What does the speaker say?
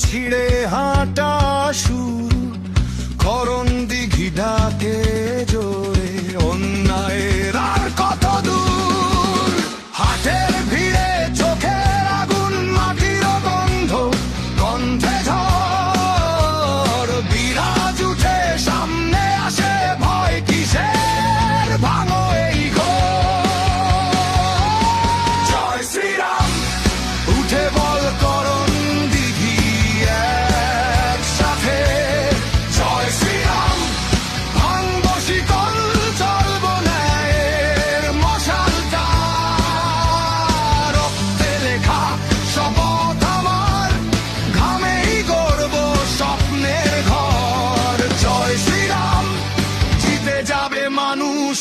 ছিঁড়ে হাঁটা শুরু, করণ দিঘি ডাকে জোরে, অন্যায়ের আর কত দূর। হাটের ভিড়ে চোখের আগুন, মাটির গন্ধ, কণ্ঠে ঝড়, বিরাজ উঠে সামনে আসে, ভয় কিসের, ভাঙো এই ঘোর। জয় শ্রীরাম উঠে বল করণ দিঘি একসাথে, জয় শ্রীরাম ভাঙবো শিকল, চলবো ন্যায়ের মশালটা, রক্তে লেখা শপথ আমার, ঘামেই গড়বো স্বপ্নের ঘর। জয় শ্রীরাম জিতে যাবে মানুষ।